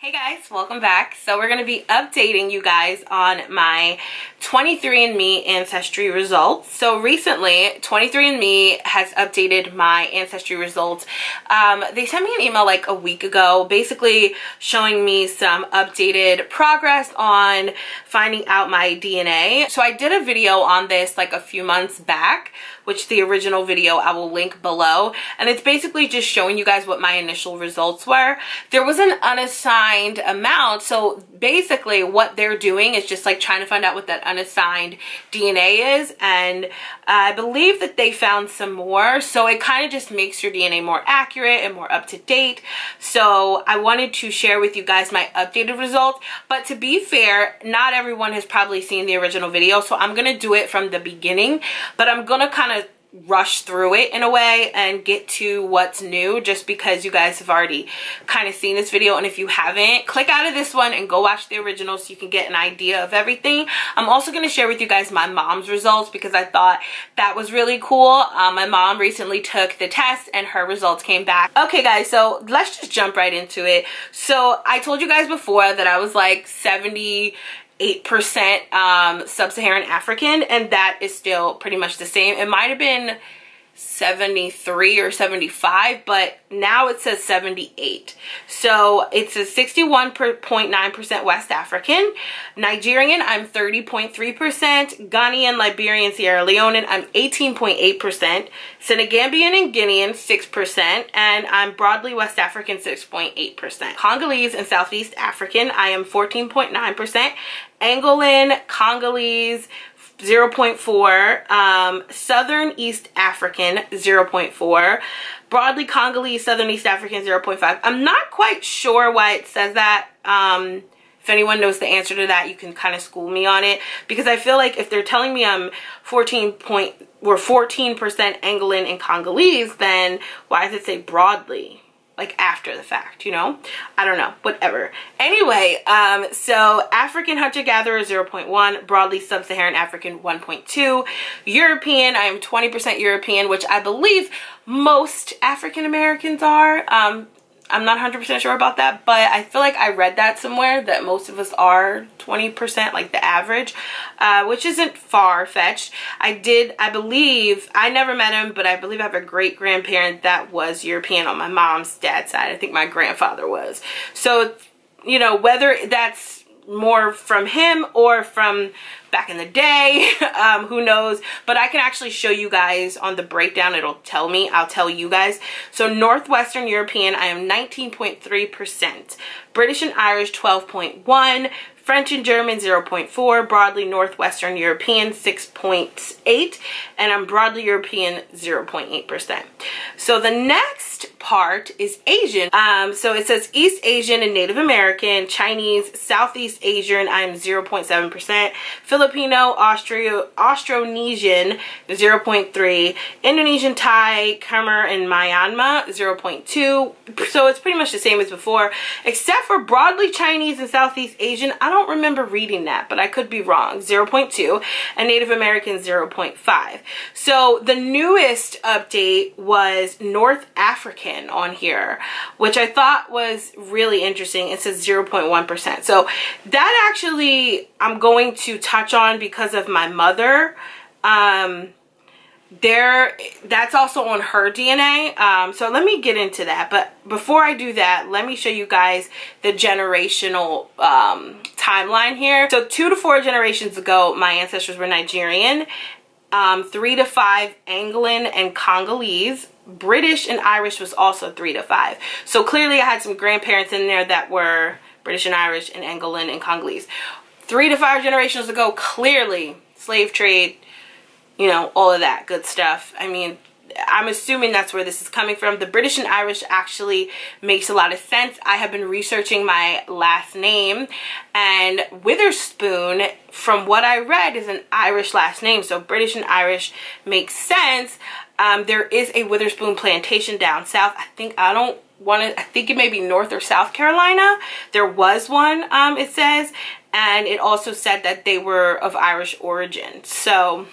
Hey guys, welcome back. So we're going to be updating you guys on my 23andMe ancestry results. So recently 23andMe has updated my ancestry results. They sent me an email like a week ago basically showing me some updated progress on finding out my DNA. So I did a video on this like a few months back, which the original video I will link below, and it's basically just showing you guys what my initial results were. There was an unassigned amount, so basically what they're doing is just like trying to find out what that unassigned DNA is, and I believe that they found some more, so it kind of just makes your DNA more accurate and more up to date. So I wanted to share with you guys my updated results, but to be fair, not everyone has probably seen the original video, so I'm gonna do it from the beginning, but I'm gonna kind of rush through it in a way and get to what's new just because you guys have already kind of seen this video. And if you haven't, click out of this one and go watch the original so you can get an idea of everything. I'm also going to share with you guys my mom's results because I thought that was really cool. My mom recently took the test and her results came back. Okay guys, so let's just jump right into it. So I told you guys before that I was like 78% sub-Saharan African, and that is still pretty much the same. It might have been 73 or 75, but now it says 78. So it's a 61.9% West African. Nigerian, I'm 30.3%. Ghanaian, Liberian, Sierra Leonean, I'm 18.8%. Senegambian and Guinean, 6%. And I'm broadly West African, 6.8%. Congolese and Southeast African, I am 14.9%. Angolan, Congolese, 0.4, Southern East African, 0.4, broadly Congolese, Southern East African, 0.5. I'm not quite sure why it says that. If anyone knows the answer to that, you can kind of school me on it, because I feel like if they're telling me I'm 14% Angolan and Congolese, then why does it say broadly? Like after the fact, you know? I don't know, whatever. Anyway, so African hunter-gatherer 0.1, broadly sub-Saharan African 1.2, European, I am 20% European, which I believe most African Americans are. I'm not 100% sure about that, but I feel like I read that somewhere that most of us are 20%, like the average, which isn't far-fetched. I believe, I never met him, but I believe I have a great-grandparent that was European on my mom's dad's side. I think my grandfather was. So, you know, whether that's more from him or from back in the day, who knows, but I can actually show you guys on the breakdown. It'll tell me, I'll tell you guys. So Northwestern European, I am 19.3%, British and Irish 12.1%, French and German 0.4%, broadly Northwestern European 6.8%, and I'm broadly European 0.8%. So the next part is Asian. So it says East Asian and Native American, Chinese, Southeast Asian, I'm 0.7%, Filipino, Austronesian 0.3%, Indonesian, Thai, Khmer, and Myanmar 0.2%. So it's pretty much the same as before, except for broadly Chinese and Southeast Asian. I don't remember reading that, but I could be wrong. 0.2%, and Native American 0.5%. So the newest update was North African on here, which I thought was really interesting. It says 0.1%. So that actually I'm going to touch on because of my mother. That's also on her DNA, so let me get into that. But before I do that, let me show you guys the generational timeline here. So 2 to 4 generations ago, my ancestors were Nigerian, 3 to 5 Angolan and Congolese. British and Irish was also 3 to 5. So clearly I had some grandparents in there that were British and Irish and Angolan and Congolese. 3 to 5 generations ago, clearly slave trade, you know, all of that good stuff. I mean, I'm assuming that's where this is coming from. The British and Irish actually makes a lot of sense. I have been researching my last name, and Witherspoon, from what I read, is an Irish last name. So British and Irish makes sense. There is a Witherspoon plantation down south. I think it may be North or South Carolina. There was one, it says, and it also said that they were of Irish origin. So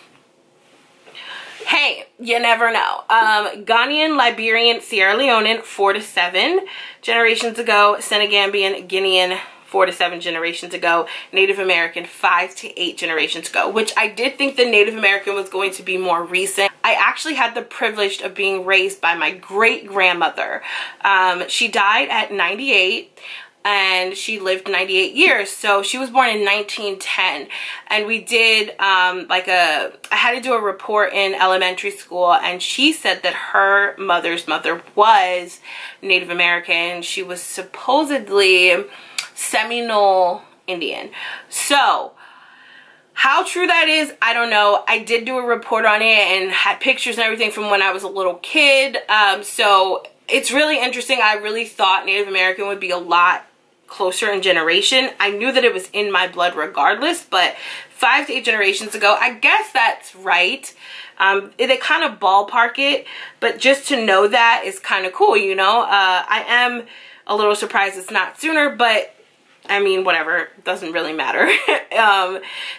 Hey, you never know. Ghanaian, Liberian, Sierra Leonean, 4 to 7 generations ago. Senegambian, Guinean, 4 to 7 generations ago. Native American, 5 to 8 generations ago, which I did think the Native American was going to be more recent. I actually had the privilege of being raised by my great-grandmother. She died at 98. And she lived 98 years. So she was born in 1910. And we did I had to do a report in elementary school, and she said that her mother's mother was Native American. She was supposedly Seminole Indian. So how true that is, I don't know. I did do a report on it and had pictures and everything from when I was a little kid. So it's really interesting. I really thought Native American would be a lot closer in generation. I knew that it was in my blood regardless, but 5 to 8 generations ago, I guess that's right. They kind of ballpark it, but just to know that is kind of cool, you know. I am a little surprised it's not sooner, but I mean, whatever, it doesn't really matter.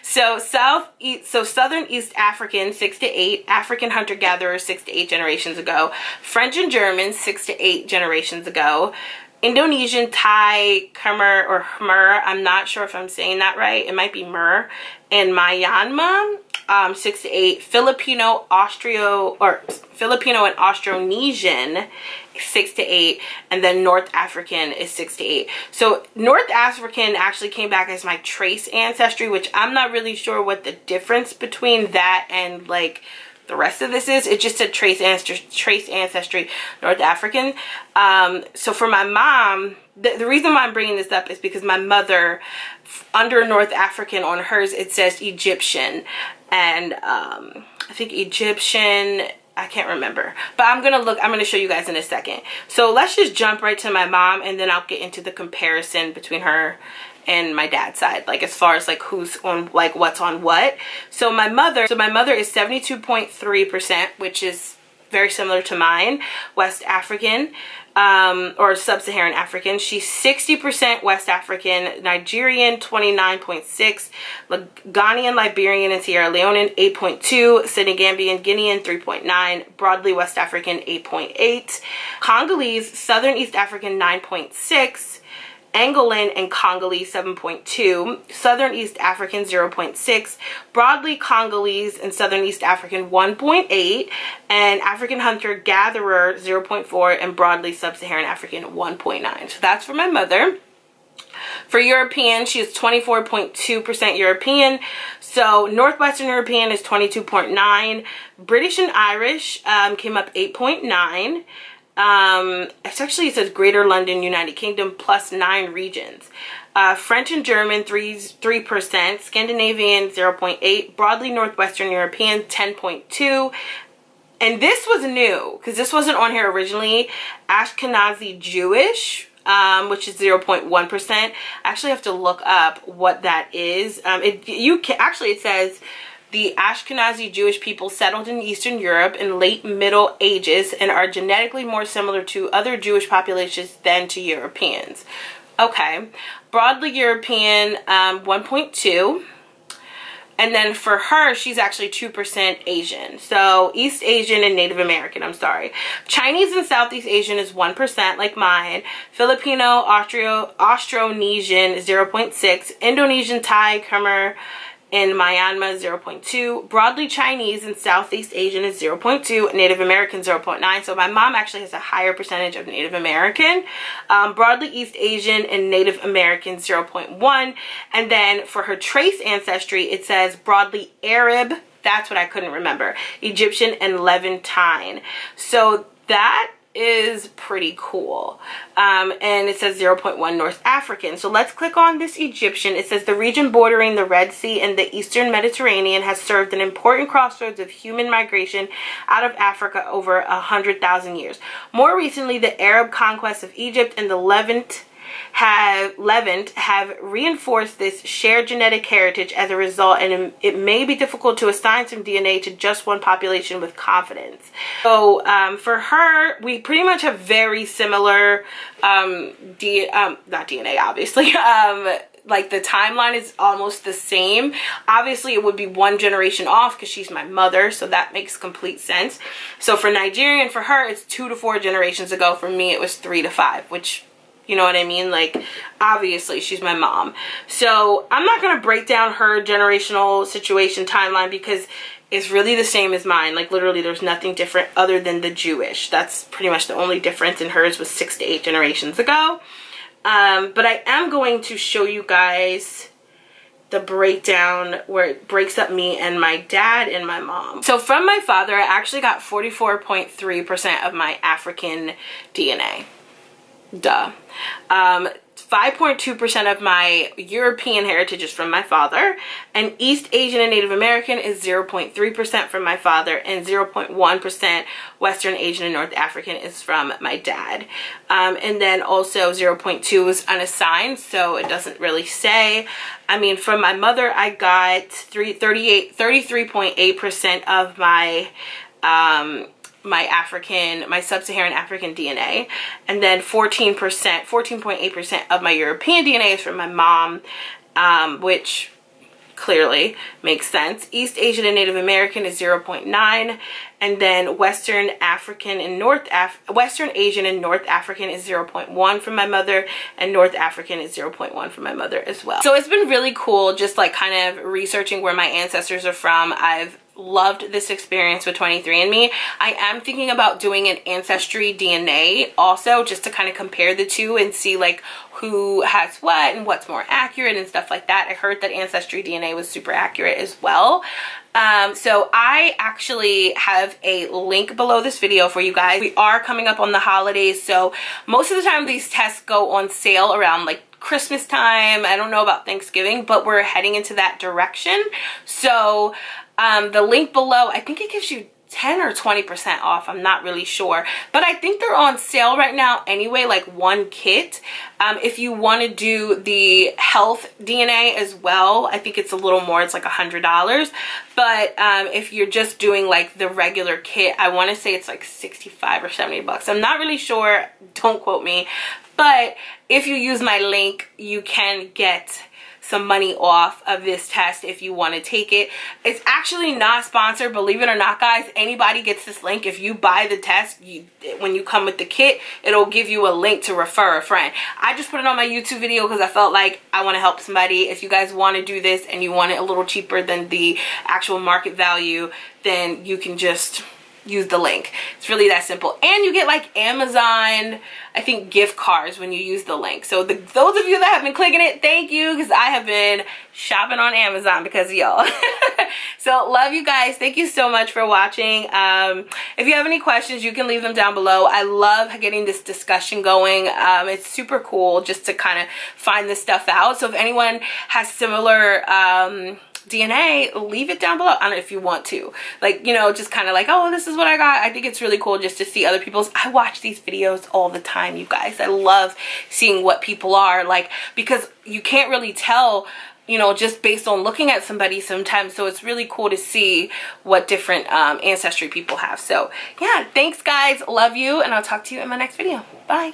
So Southern East African, 6 to 8, African hunter-gatherer, 6 to 8 generations ago, French and German, 6 to 8 generations ago, Indonesian, Thai, Khmer, or Khmer, I'm not sure if I'm saying that right, it might be Mer, and Myanmar, 6 to 8, Filipino and Austronesian, 6 to 8, and then North African is 6 to 8. So North African actually came back as my trace ancestry, which I'm not really sure what the difference between that and like the rest of this is. It just said trace ancestry North African. So for my mom, the reason why I'm bringing this up is because my mother, under North African on hers, it says Egyptian, and I think Egyptian, I can't remember, but I'm gonna show you guys in a second. So let's just jump right to my mom, and then I'll get into the comparison between her and my dad's side, like as far as like who's on, like what's on what. So my mother is 72.3%, which is very similar to mine, West African, or sub-Saharan African. She's 60% West African, Nigerian 29.6, Ghanaian, Liberian, and Sierra Leonean 8.2, Senegambian, Guinean 3.9, broadly West African 8.8, Congolese, Southern East African 9.6, Angolan and Congolese 7.2, Southern East African 0.6, broadly Congolese and Southern East African 1.8, and African hunter-gatherer 0.4, and broadly Sub-Saharan African 1.9. So that's for my mother. For European, she is 24.2% European. So Northwestern European is 22.9. British and Irish came up 8.9. It says Greater London, United Kingdom, plus 9 regions. French and German, 3%. Scandinavian, 0.8. Broadly Northwestern European, 10.2. And this was new, because this wasn't on here originally. Ashkenazi Jewish, which is 0.1%. I actually have to look up what that is. It says the Ashkenazi Jewish people settled in Eastern Europe in late Middle Ages and are genetically more similar to other Jewish populations than to Europeans. Okay. Broadly European, 1.2. And then for her, she's actually 2% Asian. So East Asian and Native American, I'm sorry. Chinese and Southeast Asian is 1%, like mine. Filipino, Austronesian, 0.6. Indonesian, Thai, Khmer, in Myanmar, 0.2. Broadly Chinese and Southeast Asian is 0.2. Native American, 0.9. So my mom actually has a higher percentage of Native American. Broadly East Asian and Native American, 0.1. And then for her trace ancestry, it says broadly Arab, that's what I couldn't remember, Egyptian, and Levantine. So that is pretty cool. And it says 0.1 North African. So let's click on this Egyptian. It says the region bordering the Red Sea and the Eastern Mediterranean has served an important crossroads of human migration out of Africa over 100,000 years. More recently, the Arab conquest of Egypt and the Levant have reinforced this shared genetic heritage. As a result, and it may be difficult to assign some DNA to just one population with confidence. So for her, we pretty much have very similar not DNA obviously, like the timeline is almost the same. Obviously it would be one generation off because she's my mother, so that makes complete sense. So for Nigerian, for her it's 2 to 4 generations ago. For me it was 3 to 5, which, you know what I mean? Like, obviously she's my mom. So I'm not gonna break down her generational situation timeline because it's really the same as mine. Like, literally there's nothing different other than the Jewish. That's pretty much the only difference, and hers was 6 to 8 generations ago. But I am going to show you guys the breakdown where it breaks up me and my dad and my mom. So from my father, I actually got 44.3% of my African DNA. Duh. 5.2% of my European heritage is from my father, and East Asian and Native American is 0.3% from my father, and 0.1% Western Asian and North African is from my dad. And then also 0.2 is unassigned, so it doesn't really say. I mean, from my mother, I got 33.8% of my my sub-Saharan African DNA, and then 14.8% of my European DNA is from my mom, which clearly makes sense. East Asian and Native American is 0.9, and then Western Asian and North African is 0.1 from my mother, and North African is 0.1 from my mother as well. So it's been really cool just like kind of researching where my ancestors are from. I've loved this experience with 23andMe. I am thinking about doing an ancestry DNA also, just to kind of compare the two and see like who has what and what's more accurate and stuff like that. I heard that ancestry DNA was super accurate as well. So I actually have a link below this video for you guys. We are coming up on the holidays, so most of the time these tests go on sale around like Christmas time. I don't know about Thanksgiving, but we're heading into that direction. So the link below, I think it gives you 10 or 20% off. I'm not really sure, but I think they're on sale right now anyway, like one kit. If you want to do the health DNA as well, I think it's a little more, it's like $100. But if you're just doing like the regular kit, I want to say it's like 65 or 70 bucks. I'm not really sure, don't quote me, but if you use my link, you can get some money off of this test if you want to take it. It's actually not sponsored, believe it or not, guys. Anybody gets this link. If you buy the test, when you come with the kit, it'll give you a link to refer a friend. I just put it on my YouTube video because I felt like I want to help somebody. If you guys want to do this and you want it a little cheaper than the actual market value, then you can just use the link. It's really that simple. And you get like Amazon, I think, gift cards when you use the link. So those of you that have been clicking it, thank you, because I have been shopping on Amazon because of y'all. So love you guys. Thank you so much for watching. If you have any questions, you can leave them down below. I love getting this discussion going. It's super cool just to kind of find this stuff out. So if anyone has similar DNA, leave it down below. I don't know if you want to, like, you know, just kind of like, oh, this is what I got. I think it's really cool just to see other people's. I watch these videos all the time, you guys. I love seeing what people are like, because you can't really tell, you know, just based on looking at somebody sometimes. So it's really cool to see what different ancestry people have. So yeah, thanks guys, love you, and I'll talk to you in my next video. Bye.